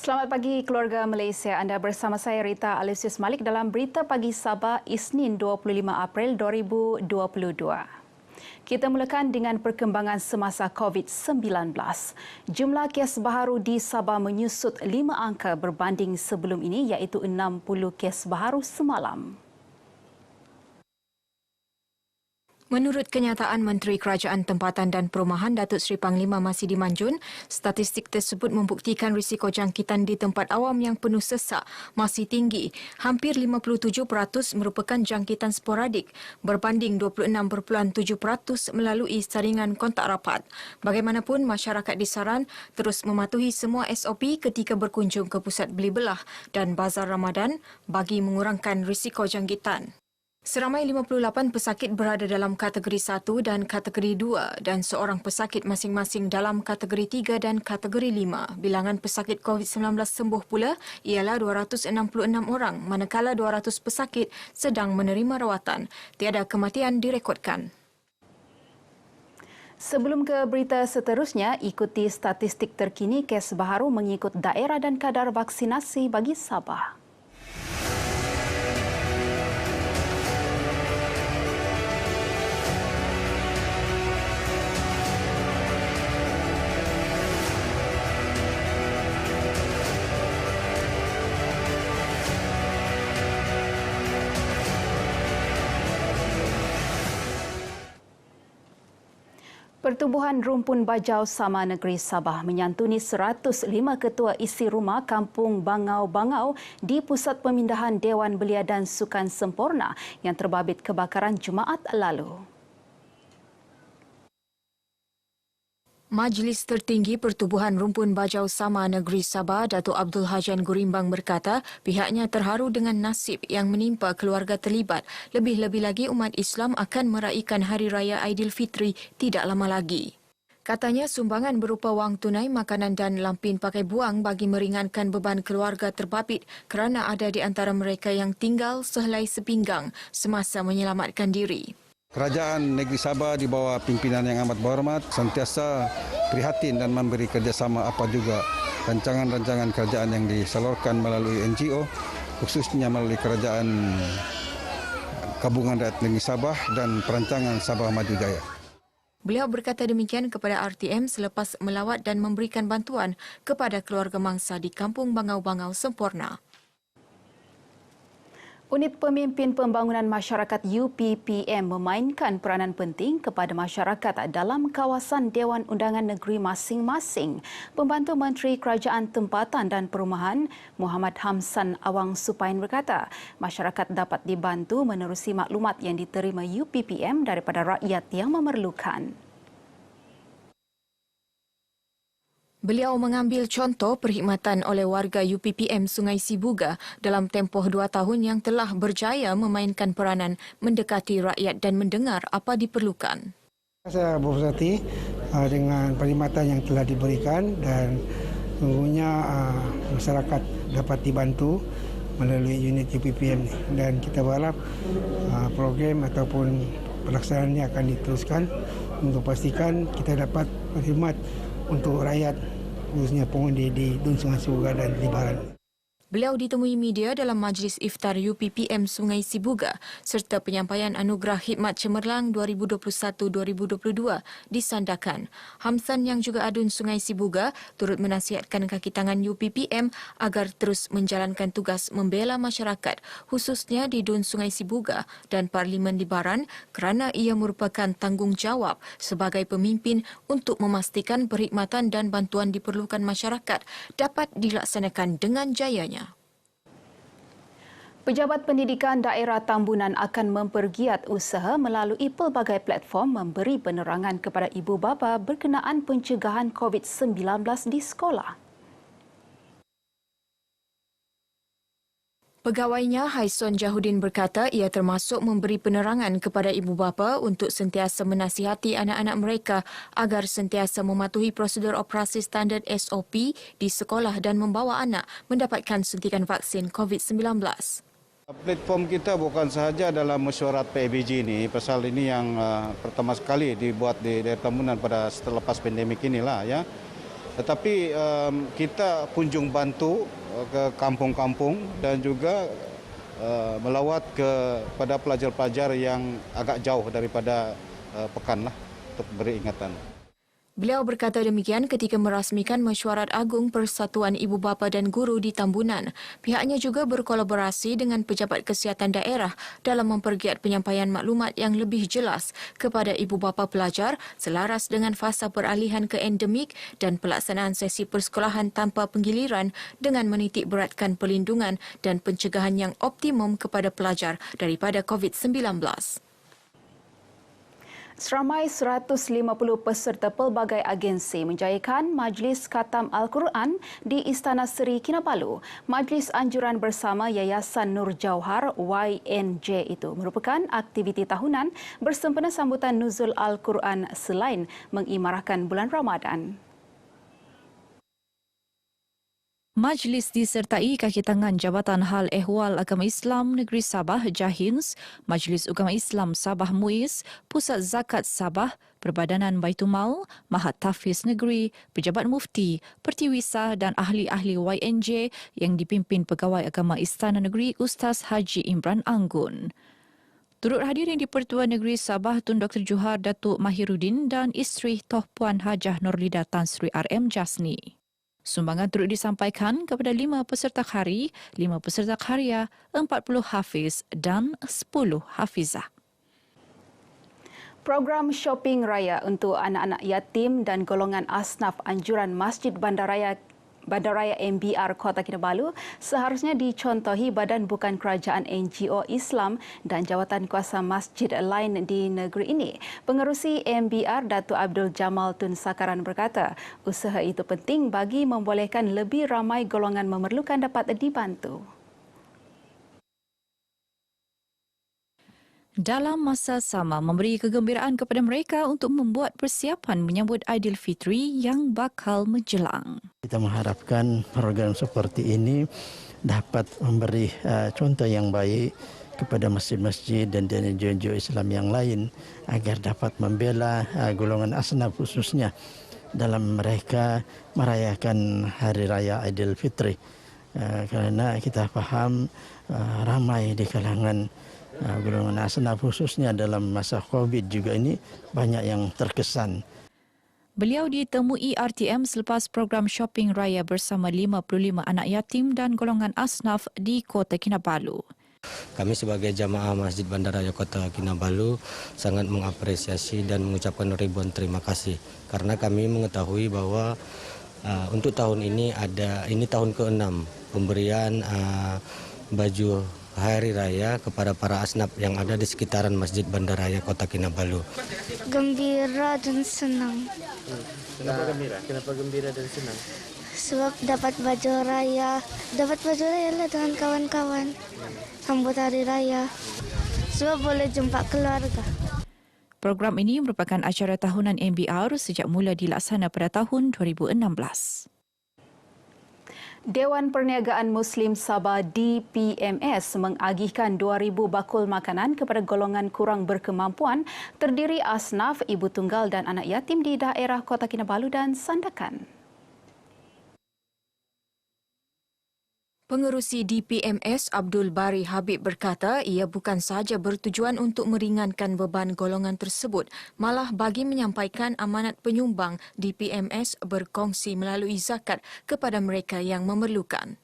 Selamat pagi keluarga Malaysia. Anda bersama saya Rita Alisius Malik dalam Berita Pagi Sabah Isnin 25 April 2022. Kita mulakan dengan perkembangan semasa COVID-19. Jumlah kes baharu di Sabah menyusut 5 angka berbanding sebelum ini iaitu 60 kes baharu semalam. Menurut kenyataan Menteri Kerajaan Tempatan dan Perumahan Datuk Seri Panglima Masidi Manjun, statistik tersebut membuktikan risiko jangkitan di tempat awam yang penuh sesak masih tinggi. Hampir 57% merupakan jangkitan sporadik berbanding 26.7% melalui saringan kontak rapat. Bagaimanapun, masyarakat disaran terus mematuhi semua SOP ketika berkunjung ke pusat beli belah dan bazar Ramadan bagi mengurangkan risiko jangkitan. Seramai 58 pesakit berada dalam kategori 1 dan kategori 2 dan seorang pesakit masing-masing dalam kategori 3 dan kategori 5. Bilangan pesakit COVID-19 sembuh pula ialah 266 orang, manakala 200 pesakit sedang menerima rawatan. Tiada kematian direkodkan. Sebelum ke berita seterusnya, ikuti statistik terkini kes baharu mengikut daerah dan kadar vaksinasi bagi Sabah. Pertubuhan Rumpun Bajau Sama Negeri Sabah menyantuni 105 ketua isi rumah Kampung Bangau-Bangau di Pusat Pemindahan Dewan Belia dan Sukan Semporna yang terbabit kebakaran Jumaat lalu. Majlis Tertinggi Pertubuhan Rumpun Bajau Sama Negeri Sabah, Datuk Abdul Hajan Gurimbang berkata pihaknya terharu dengan nasib yang menimpa keluarga terlibat. Lebih-lebih lagi umat Islam akan meraihkan Hari Raya Aidilfitri tidak lama lagi. Katanya sumbangan berupa wang tunai, makanan dan lampin pakai buang bagi meringankan beban keluarga terbabit kerana ada di antara mereka yang tinggal sehelai sepinggang semasa menyelamatkan diri. Kerajaan Negeri Sabah di bawah pimpinan yang amat berhormat sentiasa prihatin dan memberi kerjasama apa juga rancangan-rancangan kerajaan yang disalurkan melalui NGO, khususnya melalui Kerajaan Gabungan Rakyat Negeri Sabah dan perancangan Sabah Maju Jaya. Beliau berkata demikian kepada RTM selepas melawat dan memberikan bantuan kepada keluarga mangsa di Kampung Bangau-Bangau Semporna. Unit Pemimpin Pembangunan Masyarakat UPPM memainkan peranan penting kepada masyarakat dalam kawasan Dewan Undangan Negeri masing-masing. Pembantu Menteri Kerajaan Tempatan dan Perumahan Muhammad Hamsan Awang Supain berkata, masyarakat dapat dibantu menerusi maklumat yang diterima UPPM daripada rakyat yang memerlukan. Beliau mengambil contoh perkhidmatan oleh warga UPPM Sungai Sibuga dalam tempoh 2 tahun yang telah berjaya memainkan peranan mendekati rakyat dan mendengar apa diperlukan. Saya berpuas hati dengan perkhidmatan yang telah diberikan dan sungguhnya masyarakat dapat dibantu melalui unit UPPM dan kita berharap program ataupun pelaksanaannya akan diteruskan untuk pastikan kita dapat berkhidmat untuk rakyat khususnya pengundi di Dun Sungai Sibuga dan di Baran. Beliau ditemui media dalam Majlis Iftar UPPM Sungai Sibuga serta penyampaian Anugerah Khidmat Cemerlang 2021-2022 disandakan. Hamsan yang juga adun Sungai Sibuga turut menasihatkan kaki tangan UPPM agar terus menjalankan tugas membela masyarakat khususnya di Dun Sungai Sibuga dan Parlimen Libaran kerana ia merupakan tanggungjawab sebagai pemimpin untuk memastikan perkhidmatan dan bantuan diperlukan masyarakat dapat dilaksanakan dengan jayanya. Pejabat Pendidikan Daerah Tambunan akan mempergiat usaha melalui pelbagai platform memberi penerangan kepada ibu bapa berkenaan pencegahan COVID-19 di sekolah. Pegawainya Haison Jahudin berkata ia termasuk memberi penerangan kepada ibu bapa untuk sentiasa menasihati anak-anak mereka agar sentiasa mematuhi prosedur operasi standard SOP di sekolah dan membawa anak mendapatkan suntikan vaksin COVID-19. Platform kita bukan sahaja dalam mesyuarat PABG ini, pasal ini yang pertama sekali dibuat di daerah Tambunan pada selepas pandemik inilah ya. Tetapi kita kunjung bantu ke kampung-kampung dan juga melawat kepada pelajar-pelajar yang agak jauh daripada pekan lah untuk beri ingatan. Beliau berkata demikian ketika merasmikan Mesyuarat Agung Persatuan Ibu Bapa dan Guru di Tambunan. Pihaknya juga berkolaborasi dengan pejabat kesihatan daerah dalam mempergiat penyampaian maklumat yang lebih jelas kepada ibu bapa pelajar selaras dengan fasa peralihan ke endemik dan pelaksanaan sesi persekolahan tanpa penggiliran dengan menitik beratkan perlindungan dan pencegahan yang optimum kepada pelajar daripada COVID-19. Seramai 150 peserta pelbagai agensi menjayakan Majlis Khatam Al-Quran di Istana Seri Kinabalu. Majlis Anjuran Bersama Yayasan Nur Jauhar YNJ itu merupakan aktiviti tahunan bersempena sambutan Nuzul Al-Quran selain mengimarahkan bulan Ramadan. Majlis disertai kaki tangan Jabatan Hal Ehwal Agama Islam Negeri Sabah JAHINS, Majlis Ugama Islam Sabah MUIS, Pusat Zakat Sabah, Perbadanan Baitumal, Mahat Tahfiz Negeri, Pejabat Mufti, Pertiwisah dan ahli-ahli YNJ yang dipimpin Pegawai Agama Istana Negeri Ustaz Haji Imran Anggun. Turut hadir yang di-Pertua Negeri Sabah Tun Dr. Johar Datuk Mahiruddin dan isteri Toh Puan Hajah Nurlida Tan Sri RM Jasni. Sumbangan turut disampaikan kepada 5 peserta khari, 5 peserta kharia, 40 hafiz dan 10 hafizah. Program shopping raya untuk anak-anak yatim dan golongan asnaf anjuran Masjid Bandaraya MBR Kota Kinabalu seharusnya dicontohi badan bukan kerajaan NGO Islam dan jawatan kuasa masjid lain di negeri ini. Pengerusi MBR Datuk Abdul Jamal Tun Sakaran berkata, usaha itu penting bagi membolehkan lebih ramai golongan memerlukan dapat dibantu. Dalam masa sama memberi kegembiraan kepada mereka untuk membuat persiapan menyambut Aidilfitri yang bakal menjelang. Kita mengharapkan program seperti ini dapat memberi contoh yang baik kepada masjid-masjid dan NGO Islam yang lain agar dapat membela golongan asnaf khususnya dalam mereka merayakan Hari Raya Aidilfitri. Kerana kita faham ramai di kalangan golongan asnaf khususnya dalam masa COVID juga ini banyak yang terkesan. Beliau ditemui RTM selepas program shopping raya bersama 55 anak yatim dan golongan asnaf di Kota Kinabalu. Kami sebagai jamaah Masjid Bandaraya Kota Kinabalu sangat mengapresiasi dan mengucapkan ribuan terima kasih karena kami mengetahui bahwa untuk tahun ini tahun ke-6 pemberian baju Hari Raya kepada para asnaf yang ada di sekitaran Masjid Bandaraya Kota Kinabalu. Gembira dan senang. Kenapa gembira? Kenapa gembira dan senang? Sebab dapat baju raya lah dengan kawan-kawan. Sambut Hari Raya. Sebab boleh jumpa keluarga. Program ini merupakan acara tahunan MBR sejak mula dilaksana pada tahun 2016. Dewan Perniagaan Muslim Sabah DPMS mengagihkan 2,000 bakul makanan kepada golongan kurang berkemampuan terdiri asnaf, ibu tunggal dan anak yatim di daerah Kota Kinabalu dan Sandakan. Pengerusi DPMS Abdul Bari Habib berkata ia bukan sahaja bertujuan untuk meringankan beban golongan tersebut, malah bagi menyampaikan amanat penyumbang DPMS berkongsi melalui zakat kepada mereka yang memerlukan.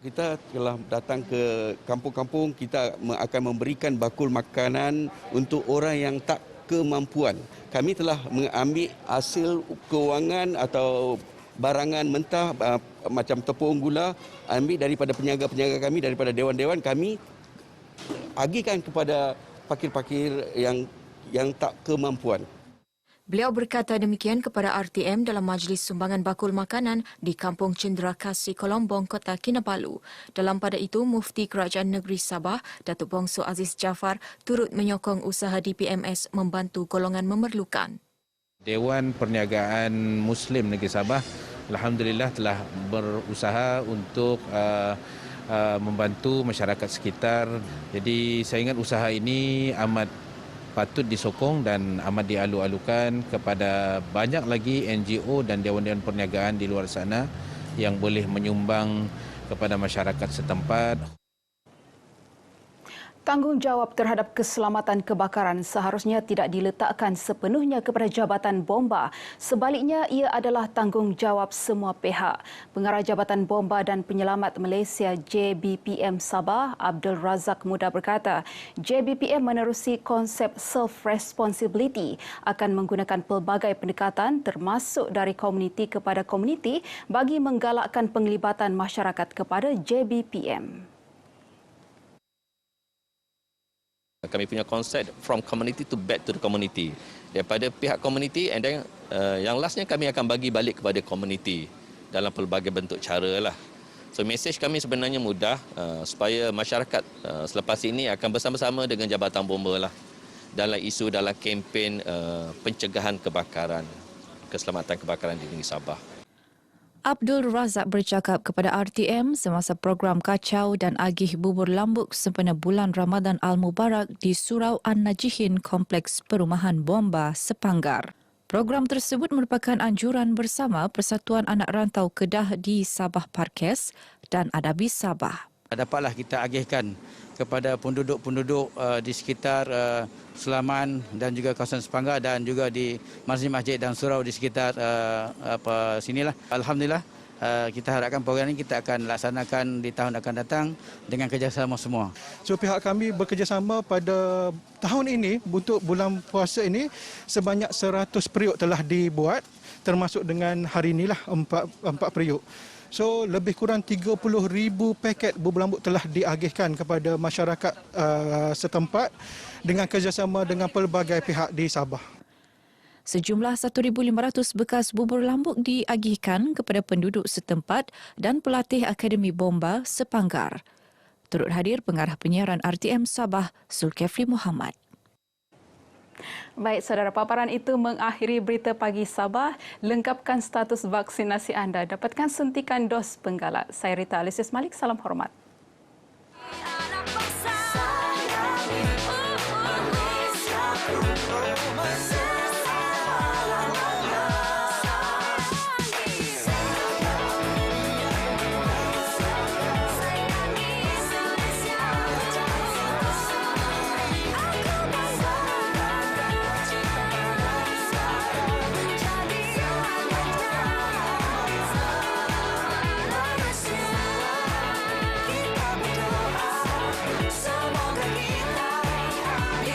Kita telah datang ke kampung-kampung, kita akan memberikan bakul makanan untuk orang yang tak kemampuan. Kami telah mengambil hasil kewangan atau barangan mentah macam tepung gula, ambil daripada peniaga-peniaga kami, daripada dewan-dewan kami, agihkan kepada fakir-fakir yang tak kemampuan. Beliau berkata demikian kepada RTM dalam majlis sumbangan bakul makanan di Kampung Cenderakasih Kolombong, Kota Kinabalu. Dalam pada itu, Mufti Kerajaan Negeri Sabah, Datuk Bongso Aziz Jaafar, turut menyokong usaha DPMS membantu golongan memerlukan. Dewan Perniagaan Muslim Negeri Sabah alhamdulillah telah berusaha untuk membantu masyarakat sekitar. Jadi saya ingat usaha ini amat patut disokong dan amat dialu-alukan kepada banyak lagi NGO dan dewan-dewan perniagaan di luar sana yang boleh menyumbang kepada masyarakat setempat. Tanggungjawab terhadap keselamatan kebakaran seharusnya tidak diletakkan sepenuhnya kepada Jabatan Bomba. Sebaliknya, ia adalah tanggungjawab semua pihak. Pengarah Jabatan Bomba dan Penyelamat Malaysia JBPM Sabah, Abdul Razak Muda berkata, JBPM menerusi konsep self-responsibility akan menggunakan pelbagai pendekatan termasuk dari komuniti kepada komuniti bagi menggalakkan penglibatan masyarakat kepada JBPM. Kami punya konsep from community to back to the community. Daripada pihak community and then yang lastnya kami akan bagi balik kepada community dalam pelbagai bentuk cara lah. So message kami sebenarnya mudah supaya masyarakat selepas ini akan bersama-sama dengan Jabatan Bomba lah dalam isu dalam kempen pencegahan kebakaran, keselamatan kebakaran di negeri Sabah. Abdul Razak bercakap kepada RTM semasa program kacau dan agih bubur lambuk sempena bulan Ramadan Al-Mubarak di Surau An-Najihin Kompleks Perumahan Bomba, Sepanggar. Program tersebut merupakan anjuran bersama Persatuan Anak Rantau Kedah di Sabah Parkes dan Adabi Sabah. Dapatlah kita agihkan kepada penduduk-penduduk di sekitar Selaman dan juga kawasan Sepanggar dan juga di masjid-masjid dan surau di sekitar sinilah. Alhamdulillah, kita harapkan program ini kita akan laksanakan di tahun akan datang dengan kerjasama semua. So pihak kami bekerjasama pada tahun ini untuk bulan puasa ini sebanyak 100 periuk telah dibuat termasuk dengan hari inilah 4 periuk. So lebih kurang 30,000 paket bubur lambuk telah diagihkan kepada masyarakat setempat dengan kerjasama dengan pelbagai pihak di Sabah. Sejumlah 1,500 bekas bubur lambuk diagihkan kepada penduduk setempat dan pelatih Akademi Bomba Sepanggar. Turut hadir pengarah penyiaran RTM Sabah, Zulkefli Muhammad. Baik, saudara, paparan itu mengakhiri berita pagi Sabah. Lengkapkan status vaksinasi anda. Dapatkan suntikan dos penggalak. Saya Rita Alisius Malik, salam hormat.